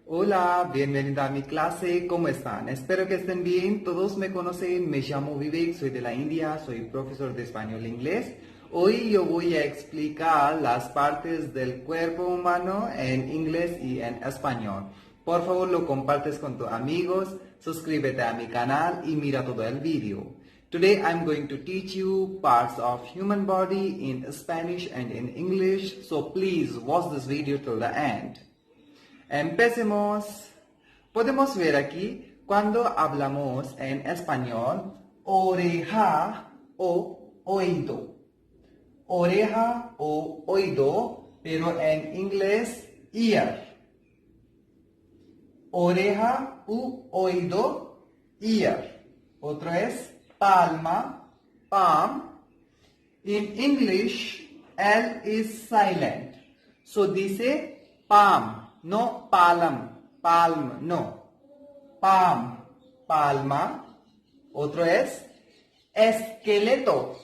Hola, bienvenida a mi clase, ¿cómo están? Espero que estén bien, todos me conocen, me llamo Vivek, soy de la India, soy profesor de español e inglés. Hoy yo voy a explicar las partes del cuerpo humano en inglés y en español. Por favor, lo compartes con tus amigos, suscríbete a mi canal y mira todo el vídeo. Today I'm going to teach you parts of human body in Spanish and in English, so please watch this video till the end. Empecemos. Podemos ver aquí cuando hablamos en español oreja o oído. Oreja o oído, pero en inglés ear. Oreja u oído, ear. Otro es palma, palm. In English, L is silent. So dice palm. No palm, no. Palm, palma. Otro es esqueleto.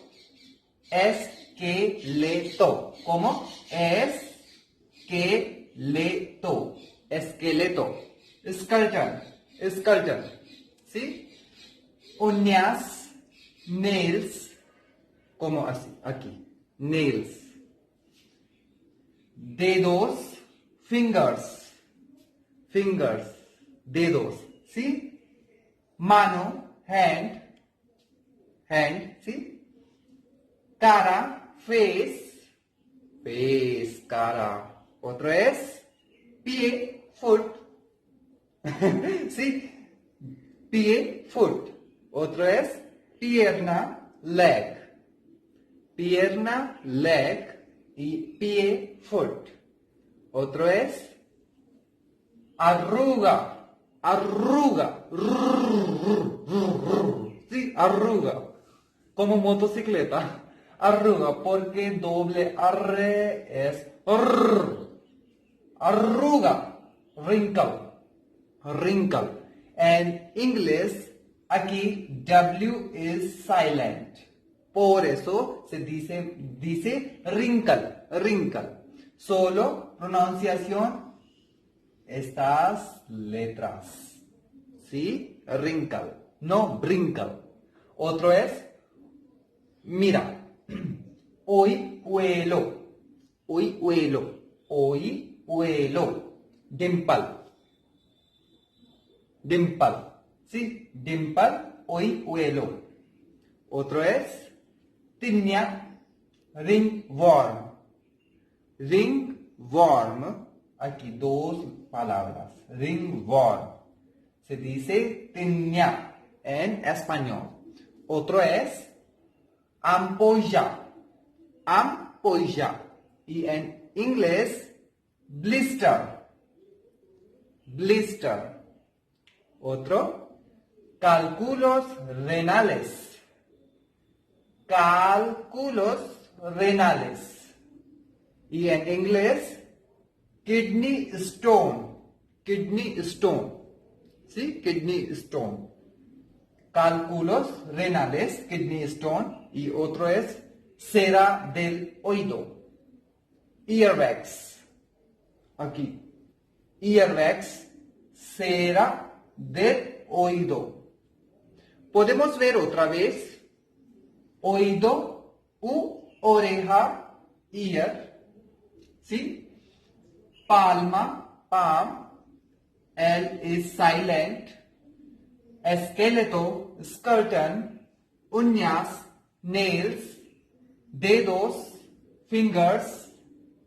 Esqueleto. ¿Cómo? Esqueleto. Esqueleto. Skeleton. ¿Sí? Uñas, nails. ¿Cómo así? Aquí. Nails. Dedos. Fingers, dedos, ¿sí? Mano, hand, ¿sí? Cara, face, cara. Otro es pie, foot, ¿sí? Pie, foot. Otro es pierna, leg. Pierna, leg y pie, foot. Otro es arruga. Sí, arruga. Como motocicleta. Arruga, porque doble R es arruga. Wrinkle. En inglés, aquí W is silent. Por eso se dice wrinkle. Solo pronunciación estas letras. ¿Sí? Wrinkle, no brinkle. Otro es, mira, hoyuelo. Dimple. ¿Sí? Dimple, hoyuelo. Otro es, tinea, ringworm. Ringworm, aquí dos palabras. Ringworm. Se dice tinea en español. Otro es ampolla. Y en inglés, blister. Otro, cálculos renales. Y en inglés, kidney stone. ¿Sí? Kidney stone. Cálculos renales, kidney stone. Y otro es cera del oído. Earwax. Aquí. Earwax, cera del oído. Podemos ver otra vez. Oído u oreja, ear. ¿Sí? Palma, palm. L is silent. Esqueleto, skeleton. Uñas, nails. Dedos, fingers.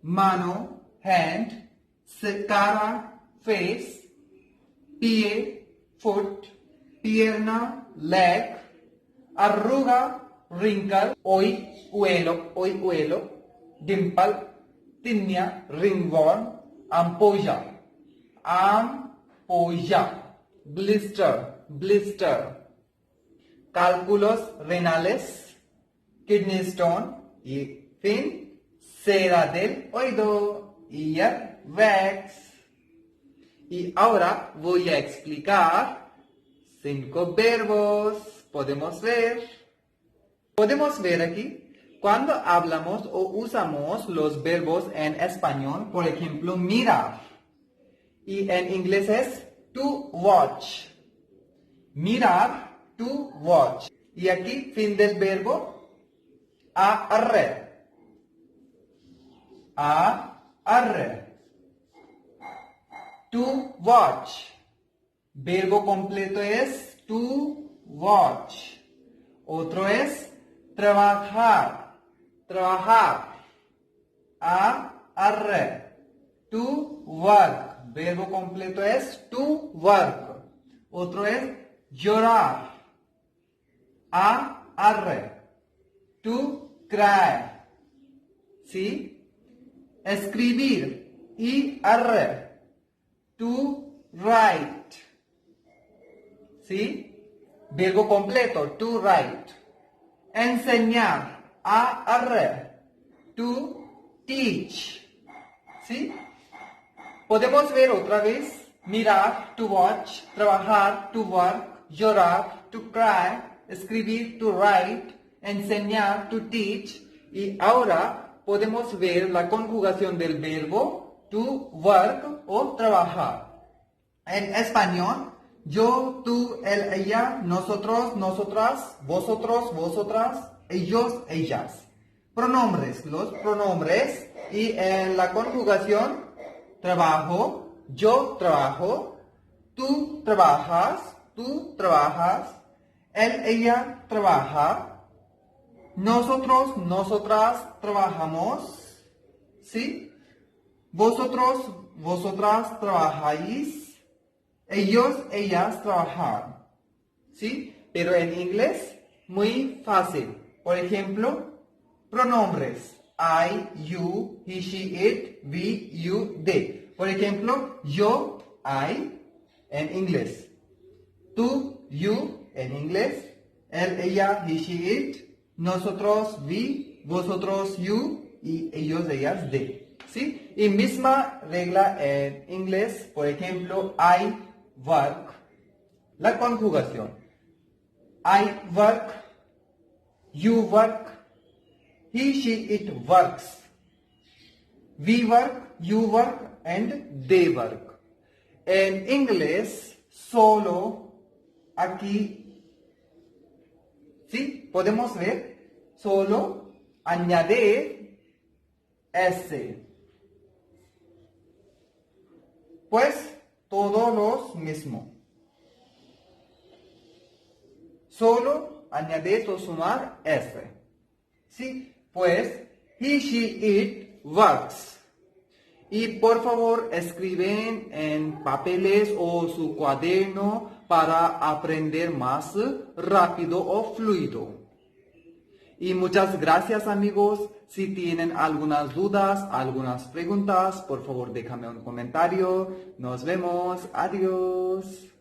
Mano, hand. Cara, face. Pie, foot. Pierna, leg. Arruga, wrinkle. Hoyuelo. Dimple. Tinea, ringworm, ampolla, blister, cálculos renales, kidney stone y fin, cera del oído, earwax. Y ahora voy a explicar 5 verbos. Podemos ver aquí. Cuando hablamos o usamos los verbos en español, por ejemplo, mirar. Y en inglés es to watch. Mirar, to watch. Y aquí, fin del verbo, arre. Arre. To watch. Verbo completo es to watch. Otro es trabajar. Trabajar. Arre. To work. Verbo completo es to work. Otro es llorar. Arre. To cry. ¿Sí? Escribir. Arre. To write. ¿Sí? Verbo completo, to write. Enseñar, arre. To teach. ¿Sí? Podemos ver otra vez. Mirar, to watch. Trabajar, to work. Llorar, to cry. Escribir, to write. Enseñar, to teach. Y ahora podemos ver la conjugación del verbo to work o trabajar. En español, yo, tú, él, ella, nosotros, nosotras, vosotros, vosotras, ellos, ellas. Pronombres, los pronombres. Y en la conjugación, trabajo, yo trabajo, tú trabajas, él, ella trabaja, nosotros, nosotras trabajamos, ¿sí? Vosotros, vosotras trabajáis. Ellos, ellas trabajan. ¿Sí? Pero en inglés, muy fácil. Por ejemplo, pronombres. I, you, he, she, it, we, you, they. Por ejemplo, yo, I, en inglés. Tú, you, en inglés. Él, ella, he, she, it. Nosotros, we. Vosotros, you. Y ellos, ellas, they. ¿Sí? Y misma regla en inglés. Por ejemplo, I work. La conjugación. I work. You work. He, she, it works. We work, you work, and they work. En inglés, solo aquí, ¿sí? Podemos ver, solo añadir S. Pues, todos los mismos. Solo añadir o sumar S. ¿Sí? Pues, he, she, it works. Y por favor, escriben en papeles o su cuaderno para aprender más rápido o fluido. Y muchas gracias, amigos. Si tienen algunas dudas, algunas preguntas, por favor déjame un comentario. Nos vemos. Adiós.